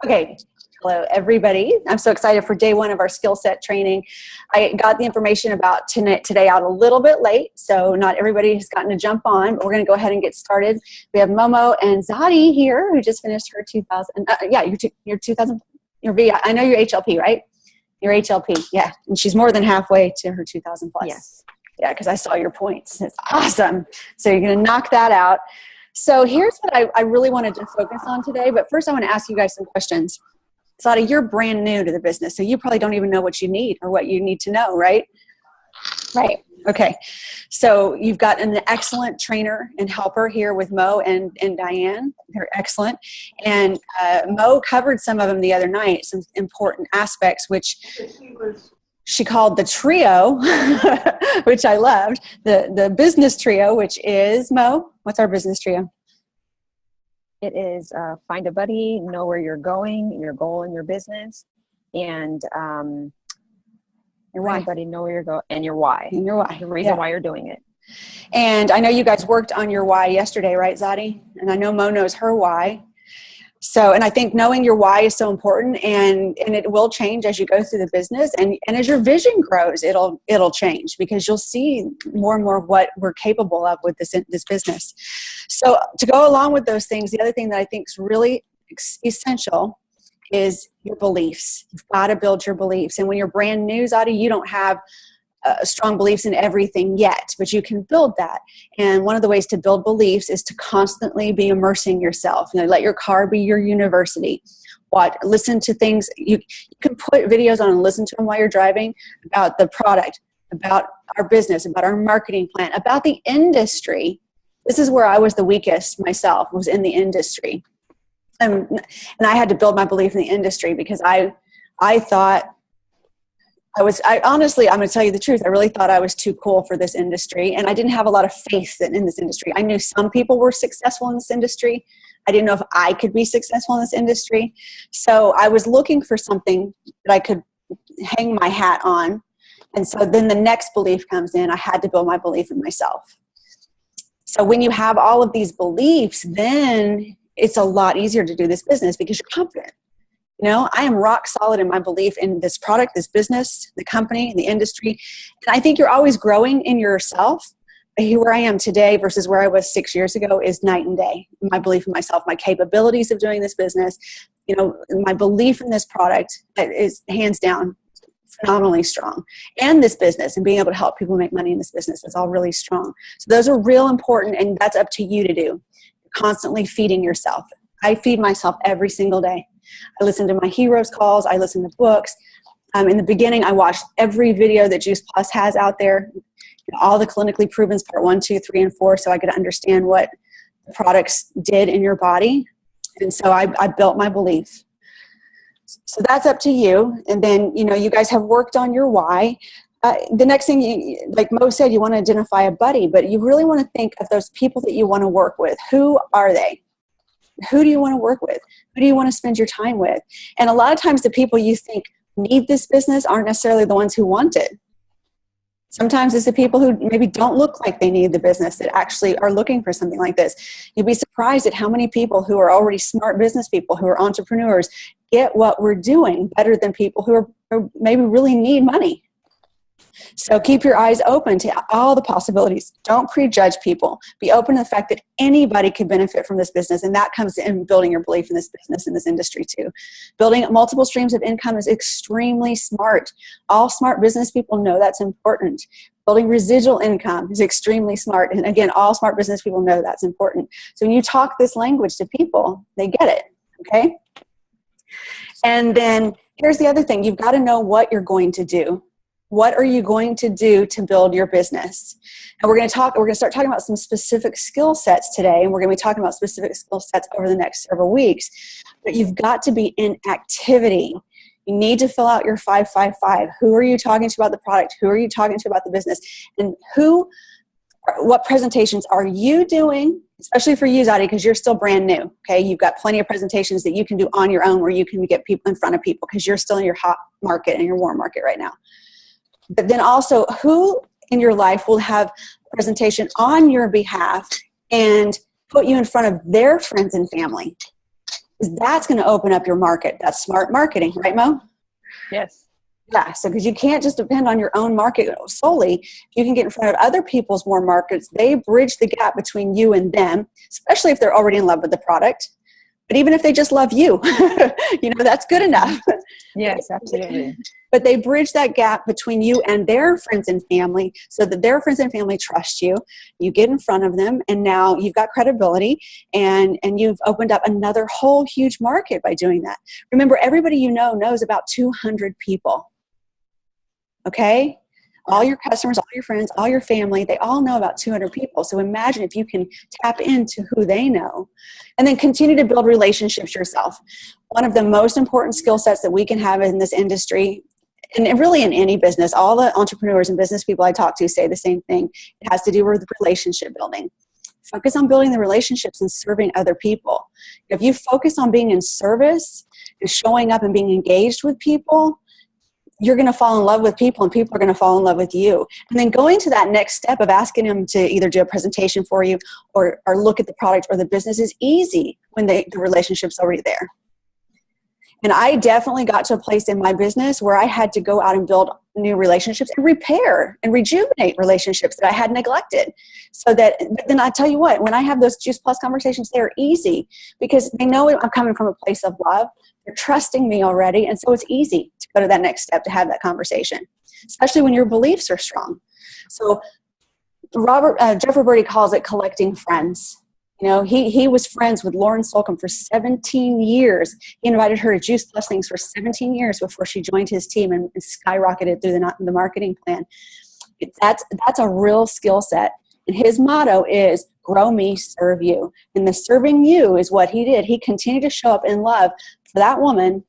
Okay. Hello, everybody. I'm so excited for day one of our skill set training. I got the information about today out a little bit late, so not everybody has gotten to jump on, but we're going to go ahead and get started. We have Momo and Zadi here, who just finished her 2000. Your 2000. Your V. I know you're HLP, right? You're HLP, yeah. And she's more than halfway to her 2000 plus. Yes. Yeah, because I saw your points. It's awesome. So you're going to knock that out. So here's what I really wanted to focus on today. But first, I want to ask you guys some questions. Zadi, you're brand new to the business, so you probably don't even know what you need or what you need to know, right? Right. Okay. So you've got an excellent trainer and helper here with Mo and Diane. They're excellent. And Mo covered some of them the other night, some important aspects, which she called the trio, which I loved. The business trio, which is, Mo, what's our business trio? It is find a buddy, know where you're going, your goal in your business, and your why. Find a buddy, know where you're going, and your why. And your why. The reason why you're doing it. And I know you guys worked on your why yesterday, right, Zadi? And I know Mo knows her why. So, and I think knowing your why is so important, and it will change as you go through the business, and as your vision grows, it'll change, because you'll see more and more of what we're capable of with this business. So to go along with those things, the other thing that I think is really essential is your beliefs. You've got to build your beliefs. And when you're brand new, Zadi, you don't have strong beliefs in everything yet, but you can build that. And one of the ways to build beliefs is to constantly be immersing yourself. Let your car be your university. Listen to things. You can put videos on and listen to them while you're driving about the product, about our business, about our marketing plan, about the industry. This is where I was the weakest myself, was in the industry. And I had to build my belief in the industry, because I thought, honestly, I'm going to tell you the truth. I really thought I was too cool for this industry, and I didn't have a lot of faith in this industry. I knew some people were successful in this industry. I didn't know if I could be successful in this industry. So I was looking for something that I could hang my hat on. And so then the next belief comes in. I had to build my belief in myself. So when you have all of these beliefs, then it's a lot easier to do this business, because you're confident. I am rock solid in my belief in this product, this business, the company, the industry. And I think you're always growing in yourself. Where I am today versus where I was 6 years ago is night and day. My belief in myself, my capabilities of doing this business, my belief in this product is hands down phenomenally strong. And this business, and being able to help people make money in this business, is all really strong. So those are real important, and that's up to you to do. Constantly feeding yourself. I feed myself every single day. I listen to my heroes calls. I listen to books. In the beginning, I watched every video that Juice Plus has out there, all the clinically proven part 1, 2, 3, and 4, so I could understand what the products did in your body. And so I built my belief. So that's up to you. And then, you guys have worked on your why. The next thing, like Mo said, you want to identify a buddy, but you really want to think of those people that you want to work with. Who are they? Who do you want to work with? Who do you want to spend your time with? And a lot of times the people you think need this business aren't necessarily the ones who want it. Sometimes it's the people who maybe don't look like they need the business that actually are looking for something like this. You'd be surprised at how many people who are already smart business people, who are entrepreneurs, get what we're doing better than people who are maybe really need money. So keep your eyes open to all the possibilities. Don't prejudge people. Be open to the fact that anybody could benefit from this business, and that comes in building your belief in this business, in this industry too. Building multiple streams of income is extremely smart. All smart business people know that's important. Building residual income is extremely smart. And again, all smart business people know that's important. So when you talk this language to people, they get it, okay? And then here's the other thing. You've got to know what you're going to do. What are you going to do to build your business? And we're going to start talking about some specific skill sets today, and we're going to be talking about specific skill sets over the next several weeks. But you've got to be in activity. You need to fill out your 555. Who are you talking to about the product? Who are you talking to about the business? And what presentations are you doing, especially for you, Zadi, because you're still brand new, okay? You've got plenty of presentations that you can do on your own where you can get people in front of people, because you're still in your hot market and your warm market right now. But then also, who in your life will have a presentation on your behalf and put you in front of their friends and family? because that's going to open up your market. That's smart marketing, right, Mo? Yes. Yeah, so because you can't just depend on your own market solely. You can get in front of other people's more markets. They bridge the gap between you and them, especially if they're already in love with the product. But even if they just love you, that's good enough. Yes, absolutely. But they bridge that gap between you and their friends and family so that their friends and family trust you. You get in front of them, and now you've got credibility, and you've opened up another whole huge market by doing that. Remember, everybody you know knows about 200 people. Okay? All your customers, all your friends, all your family, they all know about 200 people. So imagine if you can tap into who they know and then continue to build relationships yourself. One of the most important skill sets that we can have in this industry, and really in any business, all the entrepreneurs and business people I talk to say the same thing. It has to do with relationship building. Focus on building the relationships and serving other people. If you focus on being in service and showing up and being engaged with people, you're going to fall in love with people, and people are going to fall in love with you. And then going to that next step of asking them to either do a presentation for you or look at the product or the business is easy when the relationship's already there. And I definitely got to a place in my business where I had to go out and build new relationships and repair and rejuvenate relationships that I had neglected. But then I tell you what, when I have those Juice Plus conversations, they're easy because they know I'm coming from a place of love. They're trusting me already. And so it's easy to go to that next step to have that conversation, especially when your beliefs are strong. So Jeff Roberti calls it collecting friends. He was friends with Lauren Slocum for 17 years. He invited her to Juice Plus things for 17 years before she joined his team and skyrocketed through the marketing plan. That's a real skill set. And his motto is grow me, serve you. And the serving you is what he did. He continued to show up in love for that woman,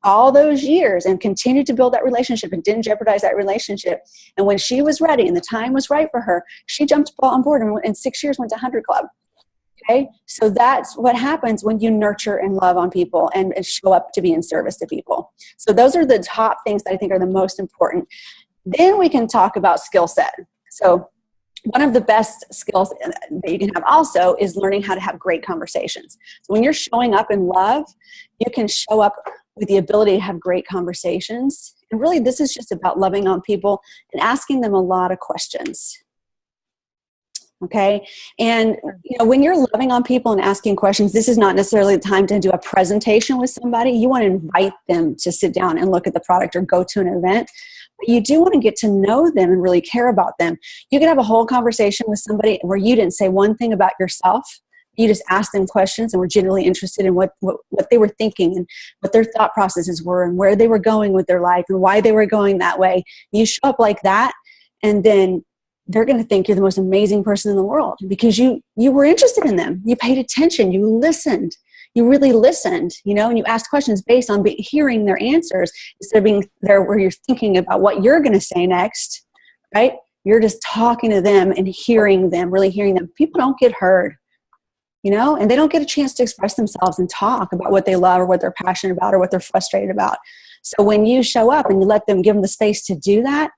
all those years and continued to build that relationship and didn't jeopardize that relationship. And when she was ready and the time was right for her, she jumped on board and in 6 years went to 100 Club. Okay. So that's what happens when you nurture and love on people and show up to be in service to people. So those are the top things that I think are the most important. Then we can talk about skill set. So one of the best skills that you can have also is learning how to have great conversations. So when you're showing up in love, you can show up with the ability to have great conversations. And really, this is just about loving on people and asking them a lot of questions. Okay? And when you're loving on people and asking questions, this is not necessarily the time to do a presentation with somebody. You want to invite them to sit down and look at the product or go to an event. But you do want to get to know them and really care about them. You can have a whole conversation with somebody where you didn't say one thing about yourself. You just asked them questions and were genuinely interested in what they were thinking and what their thought processes were and where they were going with their life and why they were going that way. You show up like that, and then they're going to think you're the most amazing person in the world because you were interested in them. You paid attention. You listened. You really listened, and you asked questions based on hearing their answers instead of being there where you're thinking about what you're going to say next, right? You're just talking to them and hearing them, really hearing them. People don't get heard. And they don't get a chance to express themselves and talk about what they love or what they're passionate about or what they're frustrated about. So when you show up and you give them the space to do that,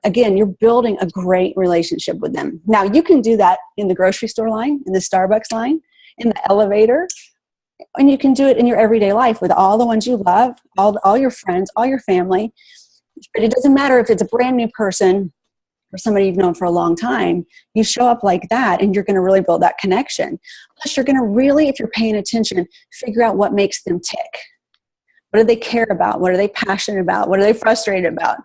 again, you're building a great relationship with them. Now, you can do that in the grocery store line, in the Starbucks line, in the elevator, and you can do it in your everyday life with all the ones you love, all your friends, all your family. But it doesn't matter if it's a brand new person or somebody you've known for a long time. You show up like that and you're going to really build that connection. Plus, you're going to really, if you're paying attention, figure out what makes them tick. What do they care about? What are they passionate about? What are they frustrated about?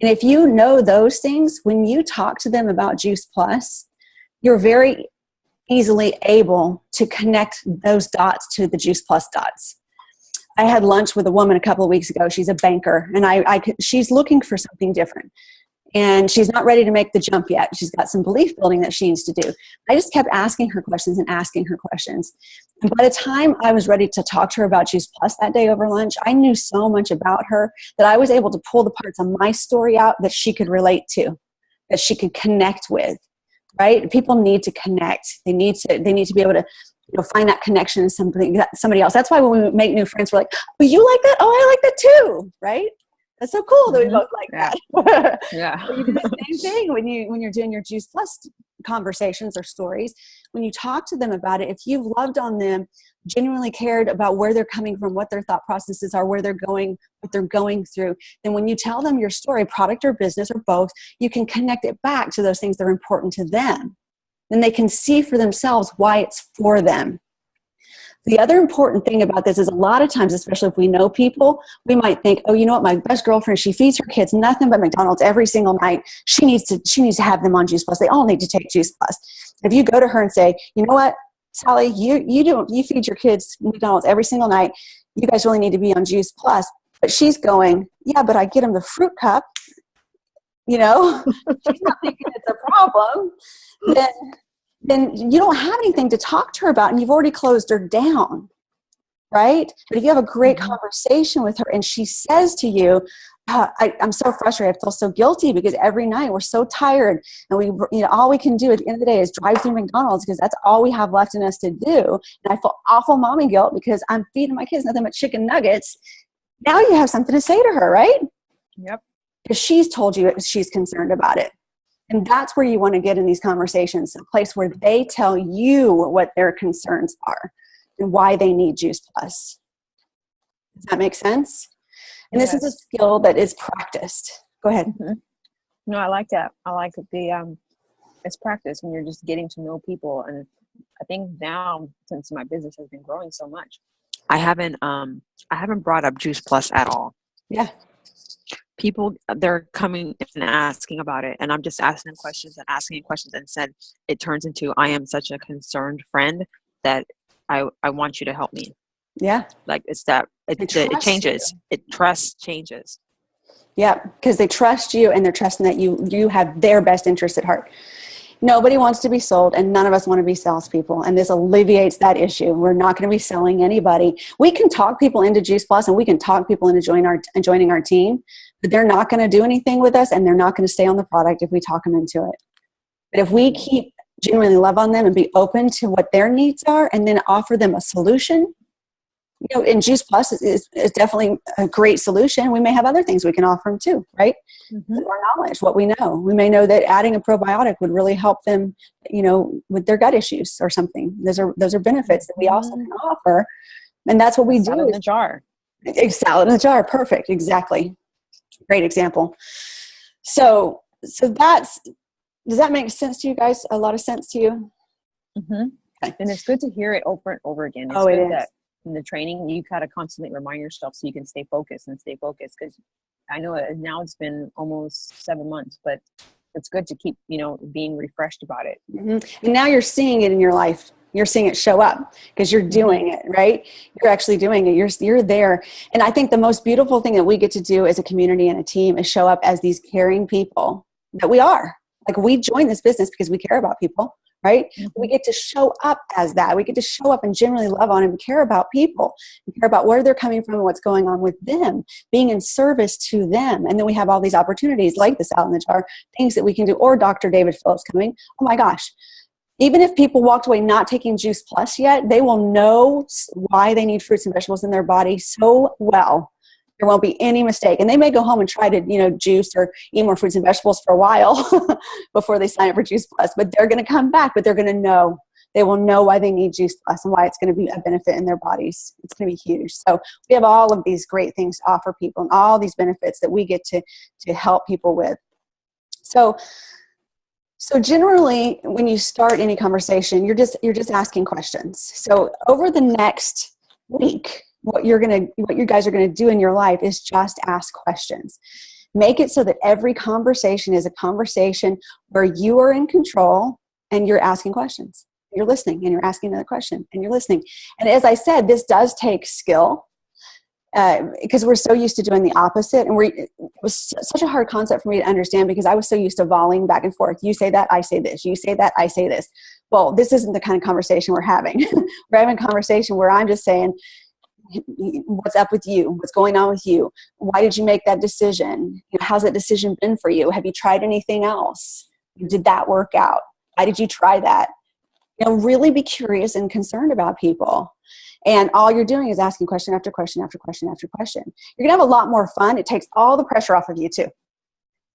And if you know those things, when you talk to them about Juice Plus, you're very easily able to connect those dots to the Juice Plus dots. I had lunch with a woman a couple of weeks ago. She's a banker, and she's looking for something different. And she's not ready to make the jump yet. She's got some belief building that she needs to do. I just kept asking her questions and asking her questions. And by the time I was ready to talk to her about Juice Plus that day over lunch, I knew so much about her that I was able to pull the parts of my story out that she could relate to, that she could connect with, right? People need to connect. They need to be able to find that connection in somebody else. That's why when we make new friends, we're like, oh, you like that? Oh, I like that too, right? That's so cool that we both like that. Yeah. You do the same thing when you're doing your Juice Plus conversations or stories. When you talk to them about it, if you've loved on them genuinely cared about where they're coming from, what their thought processes are, where they're going, what they're going through, then when you tell them your story, product or business or both, you can connect it back to those things that are important to them. Then they can see for themselves why it's for them. The other important thing about this is a lot of times, especially if we know people, we might think, oh, you know what, my best girlfriend, she feeds her kids nothing but McDonald's every single night. She needs to have them on Juice Plus. They all need to take Juice Plus. If you go to her and say, you know what, Sally, you feed your kids McDonald's every single night. You guys really need to be on Juice Plus. But she's going, yeah, but I get them the fruit cup. She's not thinking it's a problem. Then you don't have anything to talk to her about, and you've already closed her down, right? But if you have a great conversation with her and she says to you, I'm so frustrated, I feel so guilty because every night we're so tired and all we can do at the end of the day is drive through McDonald's because that's all we have left in us to do. And I feel awful mommy guilt because I'm feeding my kids nothing but chicken nuggets. Now you have something to say to her, right? Yep. Because she's told you she's concerned about it. And that's where you want to get in these conversations, a place where they tell you what their concerns are and why they need Juice Plus. Does that make sense? And Yes. this is a skill that is practiced. Go ahead. Mm-hmm. No, I like that. I like it's practice when you're just getting to know people. And I think now, since my business has been growing so much, I haven't brought up Juice Plus at all. Yeah. People, they're coming and asking about it, and I'm just asking them questions, and said it turns into, I am such a concerned friend that I want you to help me. Yeah. Like it changes. Trust changes. Yeah, because they trust you and they're trusting that you have their best interest at heart. Nobody wants to be sold, and none of us want to be salespeople. And this alleviates that issue. We're not going to be selling anybody. We can talk people into Juice Plus, and we can talk people into joining our team, but they're not going to do anything with us, and they're not going to stay on the product if we talk them into it. But if we keep genuinely love on them and be open to what their needs are, and then offer them a solution, and Juice Plus is definitely a great solution. We may have other things we can offer them too, right? Mm-hmm. Our knowledge, what we know. We may know that adding a probiotic would really help them, with their gut issues or something. Those are benefits that we also can offer. And that's what we do. Salad in a jar. Salad in a jar. Perfect. Exactly. Great example. So does that make sense to you guys? A lot of sense to you? Mm-hmm. Okay. And it's good to hear it over and over again. It's it is. That in the training, you got to constantly remind yourself so you can stay focused. Because I know now it's been almost 7 months, but it's good to keep, being refreshed about it. Mm-hmm. And now you're seeing it in your life. You're seeing it show up because you're doing it, right? You're actually doing it. You're there. And I think the most beautiful thing that we get to do as a community and a team is show up as these caring people that we are. Like, we join this business because we care about people. Right? Mm-hmm. We get to show up as that. We get to show up and genuinely love on and care about people, and care about where they're coming from and what's going on with them, being in service to them. And then we have all these opportunities like the Salad in the Jar, things that we can do, or Dr. David Phillips coming. Oh my gosh. Even if people walked away not taking Juice Plus yet, they will know why they need fruits and vegetables in their body so well. There won't be any mistake. And they may go home and try to, juice or eat more fruits and vegetables for a while before they sign up for Juice Plus. But they're going to come back, but they're going to know. They will know why they need Juice Plus and why it's going to be a benefit in their bodies. It's going to be huge. So we have all of these great things to offer people and all these benefits that we get to help people with. So generally, when you start any conversation, you're just asking questions. So over the next week, what you guys are going to do in your life is just ask questions. Make it so that every conversation is a conversation where you are in control and you're asking questions. You're listening and you're asking another question and you're listening. And as I said, this does take skill because we're so used to doing the opposite. And it was such a hard concept for me to understand because I was so used to volleying back and forth. You say that, I say this. You say that, I say this. Well, this isn't the kind of conversation we're having. We're having a conversation where I'm just saying, what's up with you? What's going on with you? Why did you make that decision? How's that decision been for you? Have you tried anything else? Did that work out? Why did you try that? Really be curious and concerned about people. And all you're doing is asking question after question after question after question. You're going to have a lot more fun. It takes all the pressure off of you too.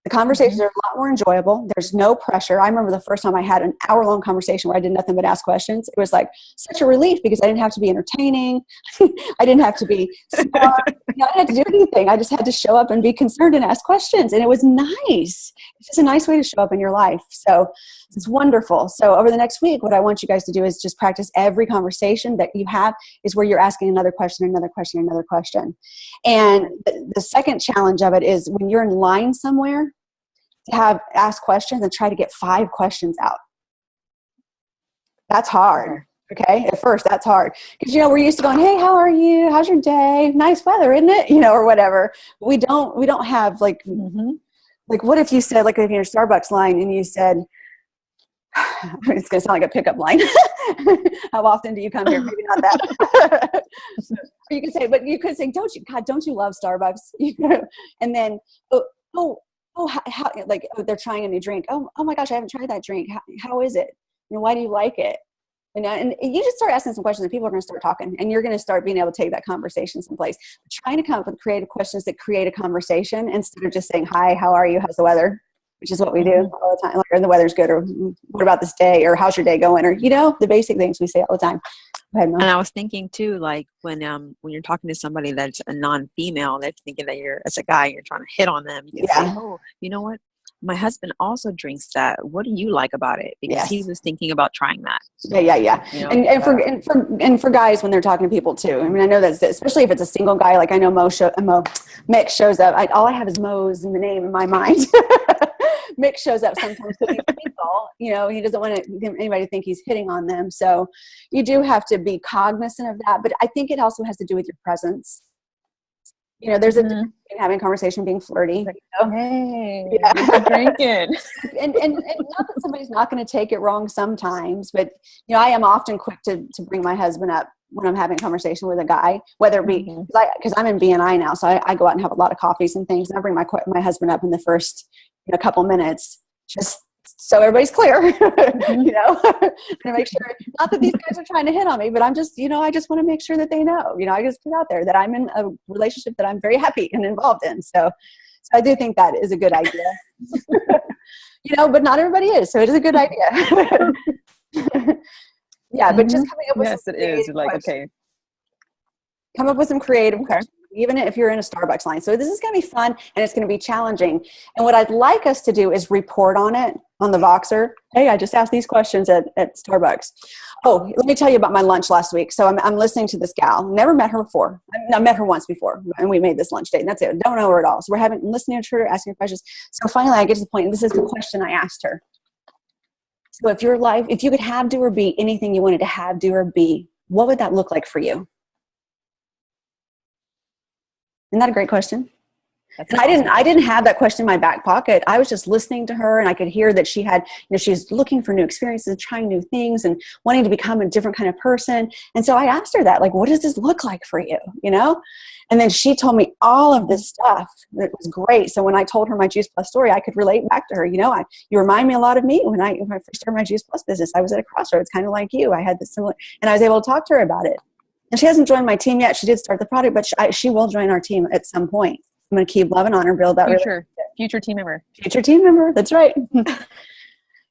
The conversations are a lot more enjoyable. There's no pressure. I remember the first time I had an hour-long conversation where I did nothing but ask questions. It was like such a relief because I didn't have to be entertaining. I didn't have to be smart. I didn't have to do anything. I just had to show up and be concerned and ask questions. And it was nice. It's just a nice way to show up in your life. So it's wonderful. So over the next week, what I want you guys to do is just practice every conversation that you have is where you're asking another question, another question, another question. And the second challenge of it is when you're in line somewhere, to ask questions and try to get 5 questions out. That's hard. Okay. At first that's hard because, we're used to going, hey, how are you? How's your day? Nice weather, isn't it? Or whatever. We don't have like what if you said, like if you're in a Starbucks line and you said, it's going to sound like a pickup line. How often do you come here? Maybe not that. But you could say, don't you love Starbucks? And then, they're trying a new drink. Oh my gosh, I haven't tried that drink. How is it? Why do you like it? And you just start asking some questions and people are going to start talking and you're going to start being able to take that conversation someplace. But trying to come up with creative questions that create a conversation instead of just saying, hi, how are you? How's the weather? Which is what we do all the time. Like, or the weather's good, or what about this day? Or how's your day going? Or, the basic things we say all the time. Go ahead, Mom. And I was thinking too, like when you're talking to somebody that's a non-female, they're thinking that as a guy, you're trying to hit on them. You can say, oh, you know what? My husband also drinks that. What do you like about it? Because he was thinking about trying that. Yeah. And for guys when they're talking to people too. I mean, I know that's especially if it's a single guy. Like I know Mick shows up. All I have is Mo's in the name in my mind. Mick shows up sometimes because he's single. He doesn't want anybody to think he's hitting on them. So you do have to be cognizant of that. But I think it also has to do with your presence. There's a difference between having a conversation and being flirty. Hey, you're drinking. and not that somebody's not going to take it wrong sometimes, but I am often quick to bring my husband up when I'm having a conversation with a guy, whether it be because I'm in BNI now, so I go out and have a lot of coffees and things, and I bring my husband up in the first couple minutes just so everybody's clear, and make sure, not that these guys are trying to hit on me, but I'm just, I just want to make sure that they know, I just put out there that I'm in a relationship that I'm very happy and involved in. So I do think that is a good idea, but not everybody is. So it is a good idea. Yeah. But just coming up with it is. You're like, okay. Come up with some creative questions, even if you're in a Starbucks line. So this is going to be fun and it's going to be challenging. And what I'd like us to do is report on it on the Voxer. Hey, I just asked these questions at Starbucks. Oh, let me tell you about my lunch last week. So I'm listening to this gal. Never met her before. I met her once before, and we made this lunch date, and that's it. Don't know her at all. So we're listening to her, asking her questions. So finally, I get to the point, and this is the question I asked her. So if you could have, do, or be anything you wanted to have, do, or be, what would that look like for you? Isn't that a great question? And I didn't have that question in my back pocket. I was just listening to her and I could hear that she had, she's looking for new experiences, trying new things and wanting to become a different kind of person. And so I asked her that, like, what does this look like for you? And then she told me all of this stuff. It was great. So when I told her my Juice Plus story, I could relate back to her. You remind me a lot of me when I first started my Juice Plus business. I was at a crossroads, kind of like you. I had this similar, and I was able to talk to her about it. And she hasn't joined my team yet. She did start the product, but she will join our team at some point. I'm going to keep loving on her, build that future team member. Future team member. That's right. But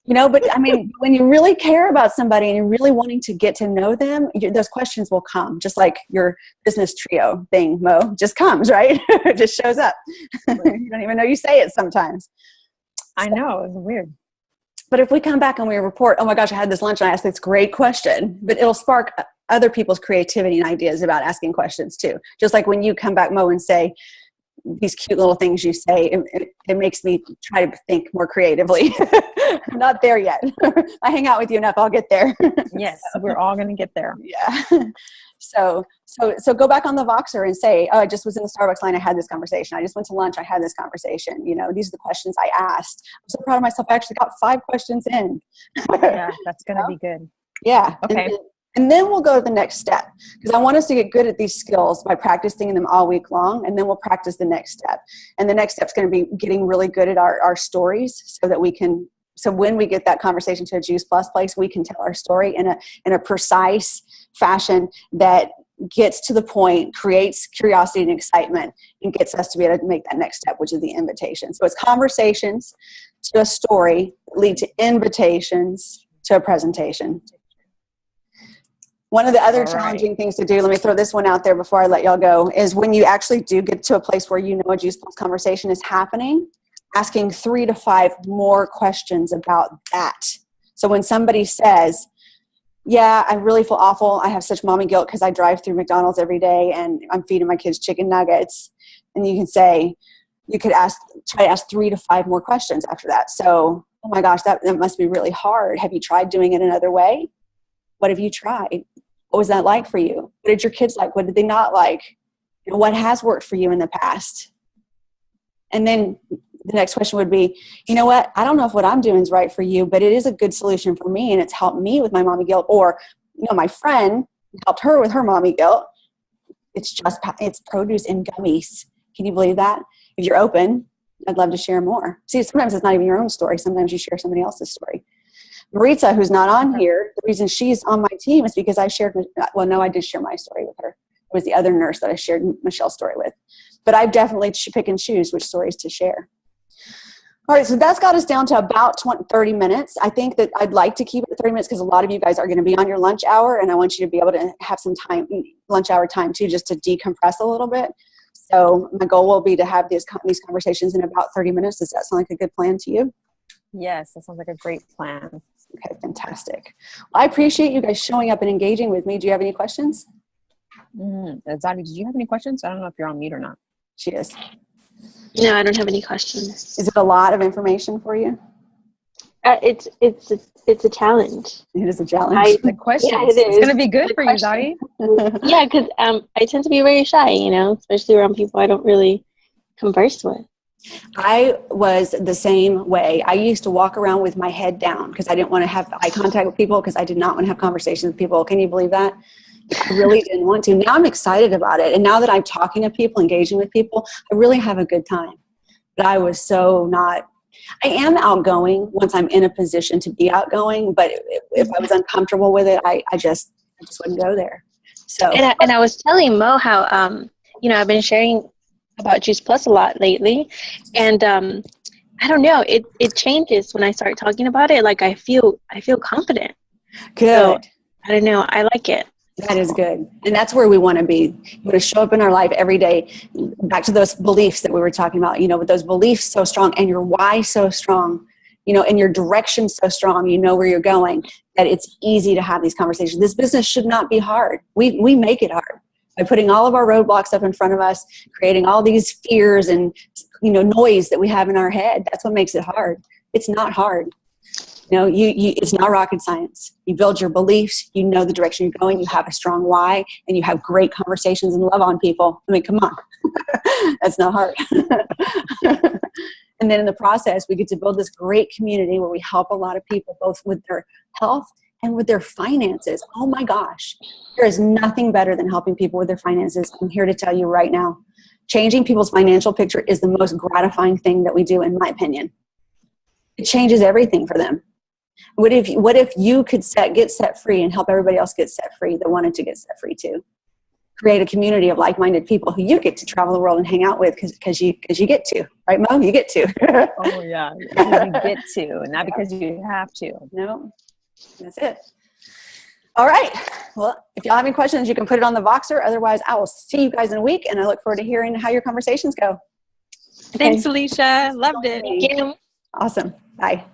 I mean, when you really care about somebody and you're really wanting to get to know them, those questions will come, just like your business trio thing, Mo, just comes, right? It just shows up. You don't even know you say it sometimes. I know. It's weird. But if we come back and we report, oh my gosh, I had this lunch and I asked this great question, but it'll spark other people's creativity and ideas about asking questions too. Just like when you come back, Mo, and say, these cute little things you say, it makes me try to think more creatively. I'm not there yet. I hang out with you enough, I'll get there. Yes, we're all going to get there. Yeah. So go back on the Voxer and say, oh, I just was in the Starbucks line. I had this conversation. I just went to lunch. I had this conversation. These are the questions I asked. I'm so proud of myself. I actually got 5 questions in. Yeah, that's going to be good. Yeah. Okay. And then we'll go to the next step, because I want us to get good at these skills by practicing them all week long. And then we'll practice the next step. And the next step is going to be getting really good at our stories so that we can, so when we get that conversation to a Juice Plus place, we can tell our story in a precise fashion that gets to the point, creates curiosity and excitement, and gets us to be able to make that next step, which is the invitation. So it's conversations to a story that lead to invitations to a presentation. One of the other challenging things to do, let me throw this one out there before I let y'all go, is when you actually do get to a place where you know a Juice Plus conversation is happening, asking 3 to 5 more questions about that. So when somebody says, yeah, I really feel awful, I have such mommy guilt because I drive through McDonald's every day and I'm feeding my kids chicken nuggets. And you can say, you could try to ask 3 to 5 more questions after that. So, oh my gosh, that must be really hard. Have you tried doing it another way? What have you tried? What was that like for you? What did your kids like? What did they not like? You know, what has worked for you in the past? And then the next question would be, you know what? I don't know if what I'm doing is right for you, but it is a good solution for me, and it's helped me with my mommy guilt. Or, you know, my friend helped her with her mommy guilt. It's produce in gummies. Can you believe that? If you're open, I'd love to share more. See, sometimes it's not even your own story. Sometimes you share somebody else's story. Maritza, who's not on here, the reason she's on my team is because I did share my story with her. It was the other nurse that I shared Michelle's story with. But I definitely pick and choose which stories to share. All right, so that's got us down to about 30 minutes. I think that I'd like to keep it 30 minutes because a lot of you guys are going to be on your lunch hour, and I want you to be able to have some time, lunch hour time too, just to decompress a little bit. So my goal will be to have these conversations in about 30 minutes. Does that sound like a good plan to you? Yes, that sounds like a great plan. Okay, fantastic. Well, I appreciate you guys showing up and engaging with me. Do you have any questions? Zadi, did you have any questions? I don't know if you're on mute or not. She is. No, I don't have any questions. Is it a lot of information for you? It's a challenge. It is a challenge. The questions. Yeah, it is. It's going to be good for you, Zadi. Yeah, because I tend to be very shy, especially around people I don't really converse with. I was the same way. I used to walk around with my head down because I didn't want to have eye contact with people because I did not want to have conversations with people. Can you believe that? I really didn't want to. Now I'm excited about it. And now that I'm talking to people, engaging with people, I really have a good time. But I was I am outgoing once I'm in a position to be outgoing. But if I was uncomfortable with it, I just wouldn't go there. So. And I was telling Mo how, I've been sharing about Juice Plus a lot lately, and I don't know, it changes when I start talking about it. Like I feel confident. Good. So, I don't know, I like it. That is good. And that's where we want to be. We want to show up in our life every day. Back to those beliefs that we were talking about, with those beliefs so strong and your why so strong, and your direction so strong, where you're going, that it's easy to have these conversations. This business should not be hard. We make it hard. By putting all of our roadblocks up in front of us, creating all these fears and noise that we have in our head, that's what makes it hard. It's not hard. It's not rocket science. You build your beliefs, the direction you're going, you have a strong why, and you have great conversations and love on people. I mean, come on. That's not hard. And then in the process, we get to build this great community where we help a lot of people, both with their health and with their finances. Oh my gosh, there is nothing better than helping people with their finances. I'm here to tell you right now, changing people's financial picture is the most gratifying thing that we do, in my opinion. It changes everything for them. What if you could get set free and help everybody else get set free that wanted to get set free too? Create a community of like-minded people who you get to travel the world and hang out with because you get to, right, Mo? You get to. Oh yeah, you get to, not because you have to. No. That's it. All right. Well, if y'all have any questions, you can put it on the Voxer. Otherwise, I will see you guys in a week, and I look forward to hearing how your conversations go. Thanks, Alicia. Loved it. Thank you. Awesome. Bye.